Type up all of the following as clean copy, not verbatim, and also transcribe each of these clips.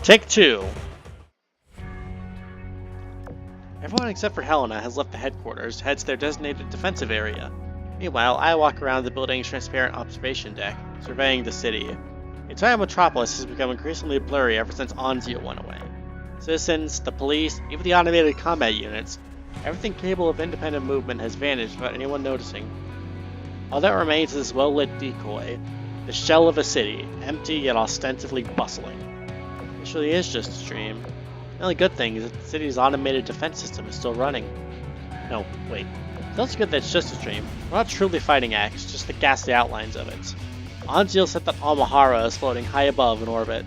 Take two. Everyone except for Helena has left the headquarters to head to their designated defensive area. Meanwhile, I walk around the building's transparent observation deck, surveying the city. The entire metropolis has become increasingly blurry ever since Azur went away. Citizens, the police, even the automated combat units, everything capable of independent movement has vanished without anyone noticing. All that remains is this well-lit decoy, the shell of a city, empty yet ostensibly bustling. It really is just a dream. The only good thing is that the city's automated defense system is still running. No, wait. It's also good that it's just a dream. We're not truly fighting X, just the ghastly outlines of it. Anzil said that Amahara is floating high above in orbit.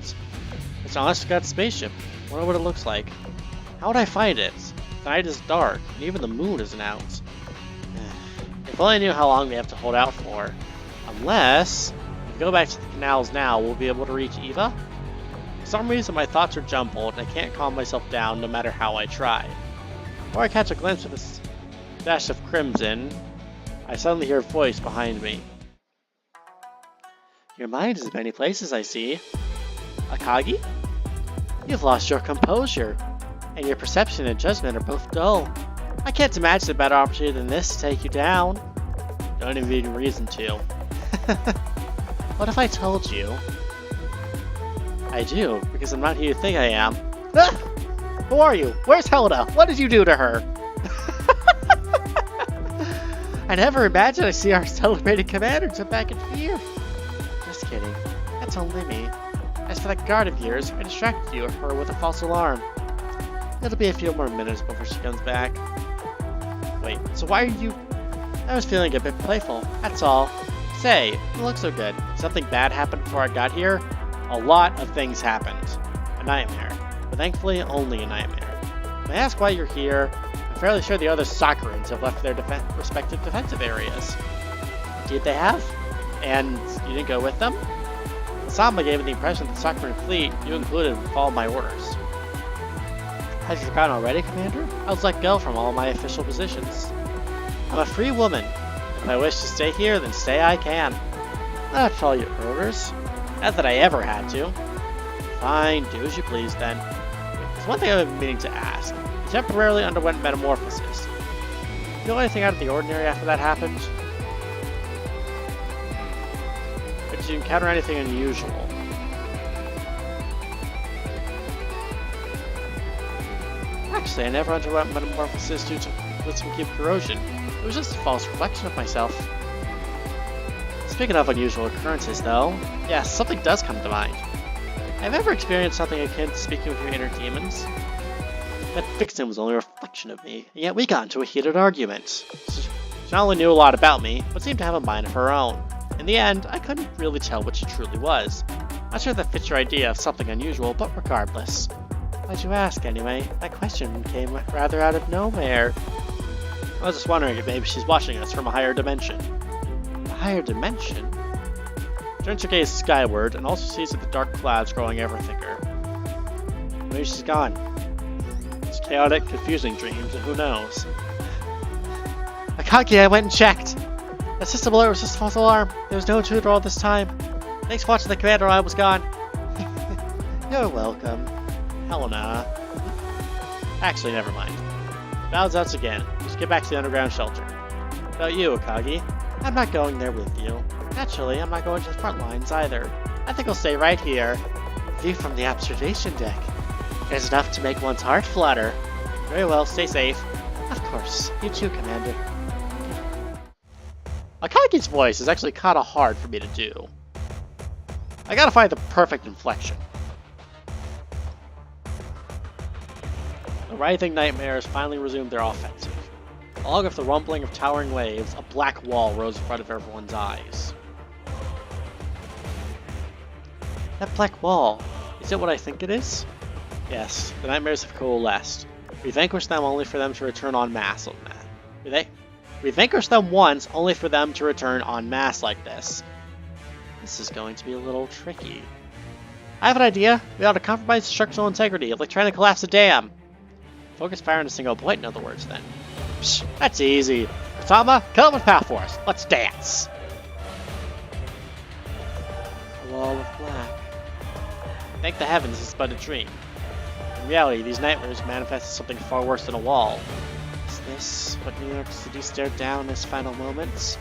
It's an honest-to-God spaceship. I wonder what it looks like. How would I find it? The night is dark, and even the moon isn't out. If only I knew how long they have to hold out for. Unless, if we go back to the canals now, we'll be able to reach Eva? For some reason my thoughts are jumbled, and I can't calm myself down no matter how I try. Before I catch a glimpse of this dash of crimson, I suddenly hear a voice behind me. Your mind is in many places, I see. Akagi? You've lost your composure, and your perception and judgment are both dull. I can't imagine a better opportunity than this to take you down. Don't even need a reason to. What if I told you? I do, because I'm not who you think I am. Ah! Who are you? Where's Helena? What did you do to her? I never imagined I'd see our celebrated commander jump back in fear. Just kidding. That's only me. As for that guard of yours, I distracted you her with a false alarm. It'll be a few more minutes before she comes back. Wait, so why are you... I was feeling a bit playful, that's all. Say, you look so good. Something bad happened before I got here? A lot of things happened. A nightmare. But thankfully, only a nightmare. When I ask why you're here, I'm fairly sure the other Sakurans have left their respective defensive areas. Indeed they have? And you didn't go with them? Samba gave me the impression that the Sakuran fleet, you included, would follow my orders. Have you forgotten already, Commander? I was let go from all my official positions. I'm a free woman. If I wish to stay here, then stay I can. I have to follow your orders. Not that I ever had to. Fine, do as you please then. There's one thing I've been meaning to ask. You temporarily underwent metamorphosis. Did you feel anything out of the ordinary after that happened? Or did you encounter anything unusual? Actually, I never underwent metamorphosis due to some cube corrosion. It was just a false reflection of myself. Speaking of unusual occurrences, though, yes, something does come to mind. Have you ever experienced something akin to speaking with your inner demons? That Vixen was only a reflection of me, and yet we got into a heated argument. She not only knew a lot about me, but seemed to have a mind of her own. In the end, I couldn't really tell what she truly was. Not sure that fits your idea of something unusual, but regardless. Why'd you ask, anyway? That question came rather out of nowhere. I was just wondering if maybe she's watching us from a higher dimension. A higher dimension? Turns her gaze skyward and also sees that the dark clouds growing ever thicker. Maybe she's gone. It's chaotic, confusing dreams, and who knows? Akagi, I went and checked! The system alert was just a false alarm. There was no intruder all this time. Thanks for watching the commander while I was gone. You're welcome. Helena. Actually, never mind. Bows out again. Just get back to the underground shelter. About you, Akagi. I'm not going there with you. Naturally, I'm not going to the front lines either. I think I'll stay right here. View from the observation deck. There's enough to make one's heart flutter. Very well, stay safe. Of course. You too, Commander. Akagi's voice is actually kinda hard for me to do. I gotta find the perfect inflection. The writhing nightmares finally resumed their offensive. Along with the rumbling of towering waves, a black wall rose in front of everyone's eyes. That black wall, is it what I think it is? Yes, the nightmares have coalesced. We vanquished them only for them to return en masse on that. We vanquished them once, only for them to return en masse like this. This is going to be a little tricky. I have an idea. We ought to compromise structural integrity, like trying to collapse a dam. Focus fire on a single point, in other words, then. Psh, that's easy. Kotama, come up with power force. Let's dance. A wall of black. Thank the heavens this is but a dream. In reality, these nightmares manifest as something far worse than a wall. Is this what New York City stared down in its final moments?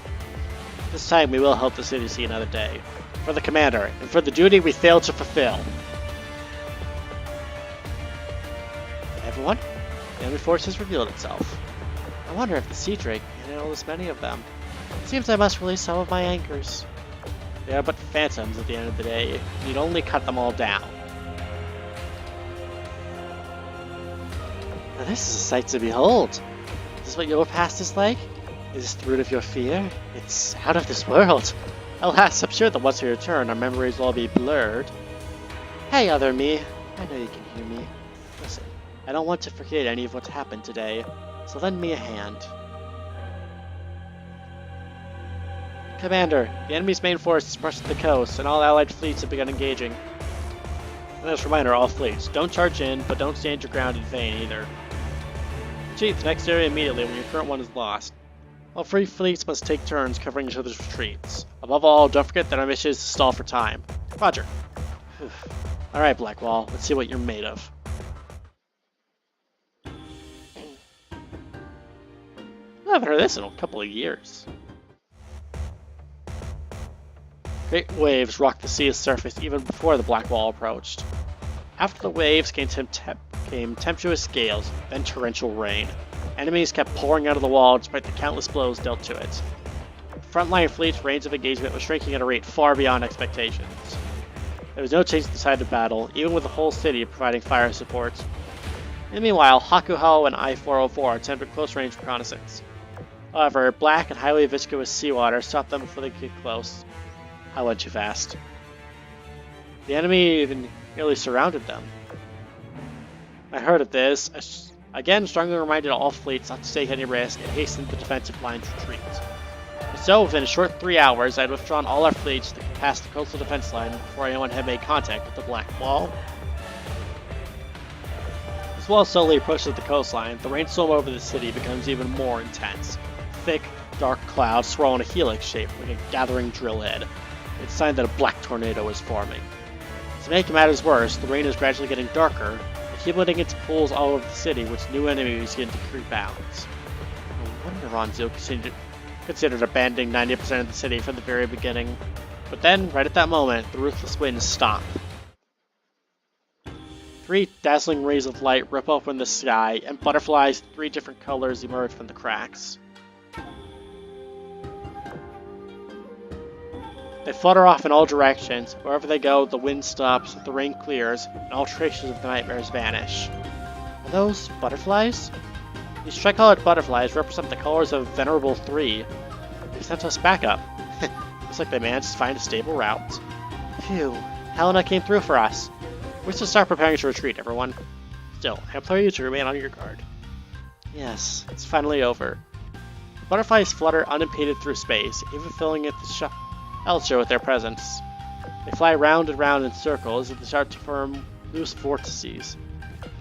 This time we will help the city see another day. For the commander, and for the duty we failed to fulfill. Everyone, the enemy force has revealed itself. I wonder if the Sea Drake can handle this many of them. It seems I must release some of my anchors. They are but phantoms at the end of the day. You need only cut them all down. Now this is a sight to behold. Is this what your past is like? Is this the root of your fear? It's out of this world. Alas, I'm sure that once we return, our memories will all be blurred. Hey, other me. I know you can hear me. Listen, I don't want to forget any of what's happened today, so lend me a hand. Commander, the enemy's main force has rushed to the coast, and all allied fleets have begun engaging. And as a reminder, all fleets, don't charge in, but don't stand your ground in vain either. Retreat to the next area immediately when your current one is lost. All three fleets must take turns covering each other's retreats. Above all, don't forget that our mission is to stall for time. Roger. Alright, Blackwall, let's see what you're made of. I haven't heard this in a couple of years. Great waves rocked the sea's surface even before the Blackwall approached. After the waves came tempestuous gales, then torrential rain. Enemies kept pouring out of the wall despite the countless blows dealt to it. The frontline fleet's range of engagement was shrinking at a rate far beyond expectations. There was no change to the side of battle, even with the whole city providing fire support. And meanwhile, Hakuho and I-404 attempted close-range reconnaissance. However, black and highly viscous seawater stopped them before they could get close. I went too fast. The enemy even nearly surrounded them. I heard of this, again strongly reminded all fleets not to take any risk and hastened the defensive line's retreat. So, within a short 3 hours, I had withdrawn all our fleets past the coastal defense line before anyone had made contact with the Black Wall. As wall slowly approaches the coastline, the rainstorm over the city becomes even more intense. Thick, dark clouds swirl in a helix shape like a gathering drill head. It's a sign that a black tornado is forming. To make matters worse, the rain is gradually getting darker, accumulating into pools all over the city, which new enemies begin to creep out. No wonder Ronzu considered abandoning 90% of the city from the very beginning. But then, right at that moment, the ruthless winds stop. 3 dazzling rays of light rip open the sky, and butterflies in 3 different colors emerge from the cracks. They flutter off in all directions. Wherever they go, the wind stops, the rain clears, and all traces of the nightmares vanish. Are those butterflies? These tricolored butterflies represent the colors of Venerable 3. They sent us backup. Looks like they managed to find a stable route. Phew, Helena came through for us. We should start preparing to retreat, everyone. Still, I implore you to remain on your guard. Yes, it's finally over. The butterflies flutter unimpeded through space, even filling it the Elsha with their presence. They fly round and round in circles as they start to form loose vortices.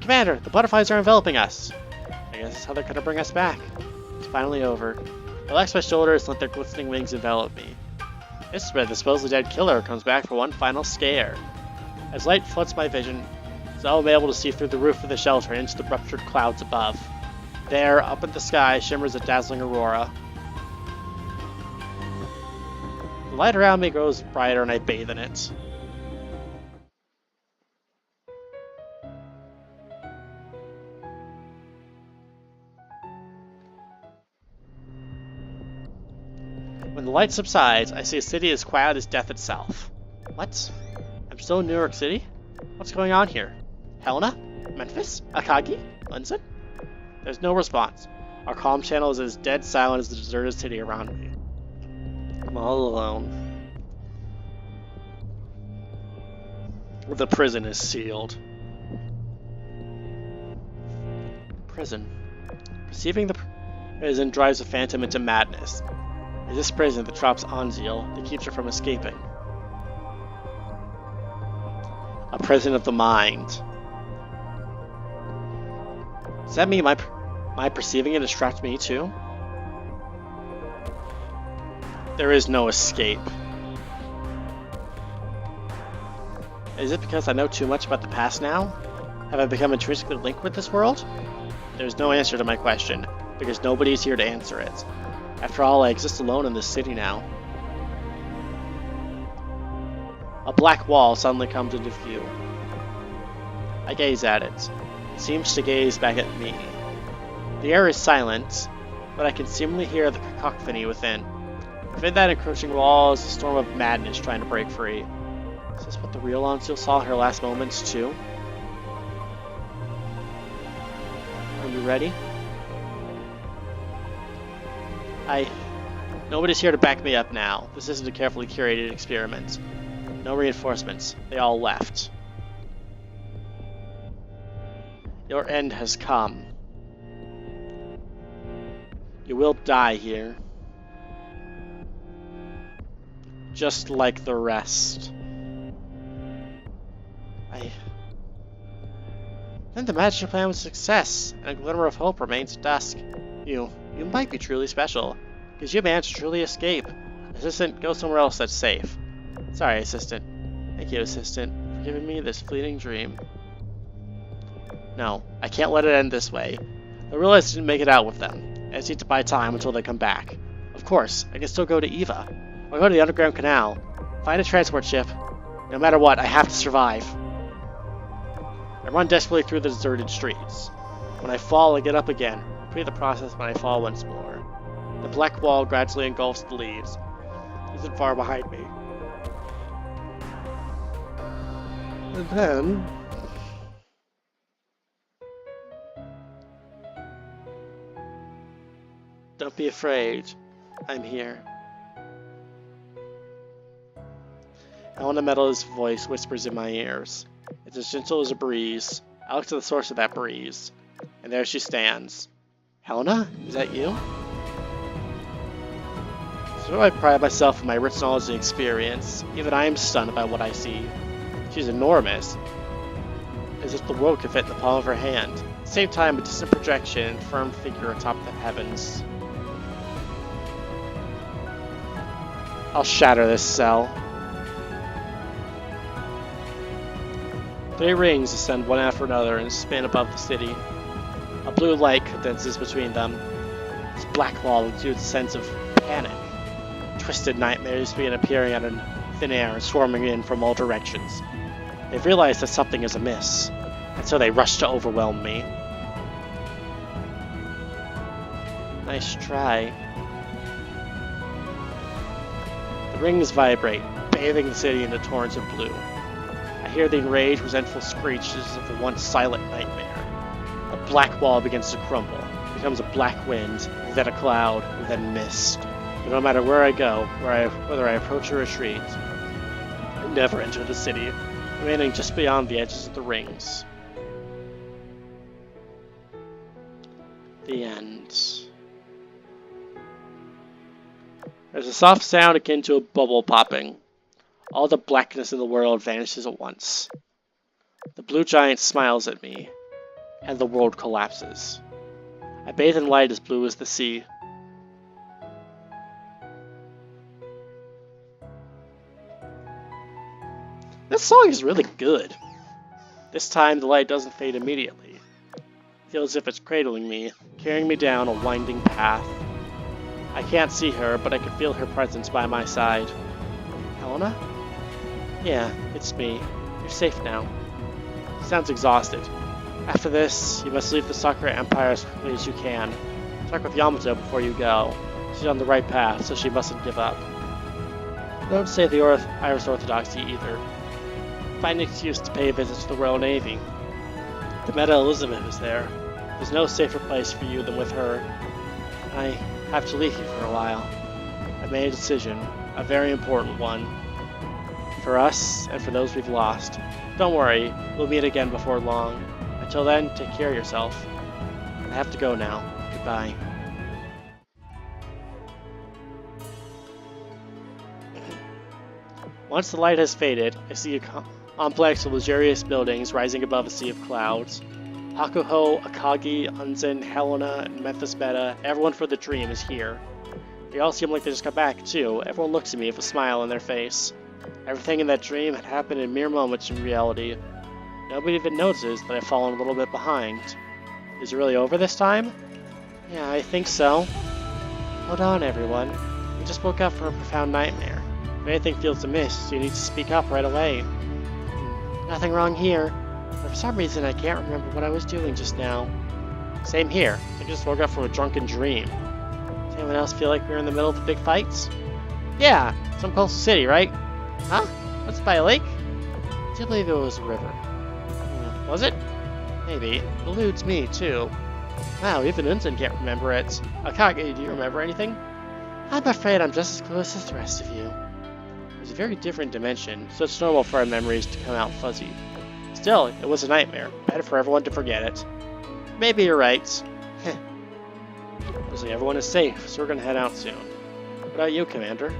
Commander, the butterflies are enveloping us! I guess that's how they're gonna bring us back. It's finally over. I relax my shoulders and let their glistening wings envelop me. This is where the supposedly dead killer comes back for one final scare. As light floods my vision, so I'm able to see through the roof of the shelter and into the ruptured clouds above. There, up in the sky, shimmers a dazzling aurora. The light around me grows brighter and I bathe in it. When the light subsides, I see a city as quiet as death itself. What? I'm still in New York City? What's going on here? Helena? Memphis? Akagi? Linson? There's no response. Our comm channel is as dead silent as the deserted city around me. I'm all alone. The prison is sealed. Prison. Perceiving the prison drives a phantom into madness. It is this prison that traps Anzil that keeps her from escaping. A prison of the mind. Does that mean my perceiving it has trapped me too? There is no escape. Is it because I know too much about the past now? Have I become intrinsically linked with this world? There's no answer to my question, because nobody's here to answer it. After all, I exist alone in this city now. A black wall suddenly comes into view. I gaze at it. It seems to gaze back at me. The air is silent, but I can seemingly hear the cacophony within. Within that encroaching wall is a storm of madness trying to break free. Is this what the real Azur saw in her last moments too? Are you ready? Nobody's here to back me up now. This isn't a carefully curated experiment. No reinforcements. They all left. Your end has come. You will die here. Just like the rest. Then the magic plan was a success, and a glimmer of hope remains at dusk. You might be truly special, because you managed to truly escape. Assistant, go somewhere else that's safe. Sorry, Assistant. Thank you, Assistant, for giving me this fleeting dream. No, I can't let it end this way. I realized I didn't make it out with them. I just need to buy time until they come back. Of course, I can still go to Eva. Or go to the underground canal. Find a transport ship. No matter what, I have to survive. I run desperately through the deserted streets. When I fall, I get up again. Repeat the process when I fall once more. The black wall gradually engulfs the leaves. It isn't far behind me. And then... Don't be afraid. I'm here. Helena Metal's voice whispers in my ears. It's as gentle as a breeze. I look to the source of that breeze. And there she stands. Helena? Is that you? So I pride myself in my rich knowledge and experience. Even I am stunned by what I see. She's enormous. As if the world could fit in the palm of her hand. At the same time, a distant projection and firm figure atop the heavens. I'll shatter this cell. 3 rings ascend one after another and spin above the city. A blue light condenses between them. This black wall exudes a sense of panic. Twisted nightmares begin appearing out in thin air and swarming in from all directions. They've realized that something is amiss, and so they rush to overwhelm me. Nice try. The rings vibrate, bathing the city in a torrent of blue. I hear the enraged, resentful screeches of the once silent nightmare. The black wall begins to crumble, becomes a black wind, then a cloud, then mist. But no matter where I go, whether I approach or retreat, I never enter the city, remaining just beyond the edges of the rings. The end. There's a soft sound akin to a bubble popping. All the blackness in the world vanishes at once. The blue giant smiles at me, and the world collapses. I bathe in light as blue as the sea. This song is really good. This time the light doesn't fade immediately. It feels as if it's cradling me, carrying me down a winding path. I can't see her, but I can feel her presence by my side. Helena? Yeah, it's me. You're safe now. Sounds exhausted. After this, you must leave the Sakura Empire as quickly as you can. Talk with Yamato before you go. She's on the right path, so she mustn't give up. Don't say the Irish Orthodoxy either. Find an excuse to pay a visit to the Royal Navy. The Meta Elizabeth is there. There's no safer place for you than with her. I have to leave you for a while. I made a decision, a very important one. For us, and for those we've lost. Don't worry, we'll meet again before long. Until then, take care of yourself. I have to go now. Goodbye. Once the light has faded, I see a complex of luxurious buildings rising above a sea of clouds. Hakuho, Akagi, Unzen, Helena, and Memphis Meta, everyone for the dream is here. They all seem like they just got back, too. Everyone looks at me with a smile on their face. Everything in that dream had happened in mere moments in reality. Nobody even notices that I've fallen a little bit behind. Is it really over this time? Yeah, I think so. Hold on, everyone. We just woke up from a profound nightmare. If anything feels amiss, you need to speak up right away. Nothing wrong here, but for some reason I can't remember what I was doing just now. Same here. I just woke up from a drunken dream. Does anyone else feel like we're in the middle of the big fights? Yeah, some coastal city, right? Huh? What's by a lake? I do believe it was a river. Was it? Maybe. It eludes me, too. Wow, even Unsen can't remember it. Akage, do you remember anything? I'm afraid I'm just as close as the rest of you. It's a very different dimension, so it's normal for our memories to come out fuzzy. Still, it was a nightmare. Better for everyone to forget it. Maybe you're right. Looks like everyone is safe, so we're gonna head out soon. What about you, Commander?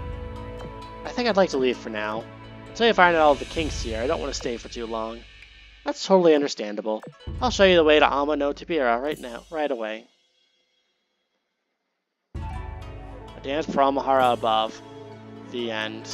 I think I'd like to leave for now. Until you find out all the kinks here, I don't want to stay for too long. That's totally understandable. I'll show you the way to Ama no Tabira right away. A dance for Amahara above. The end.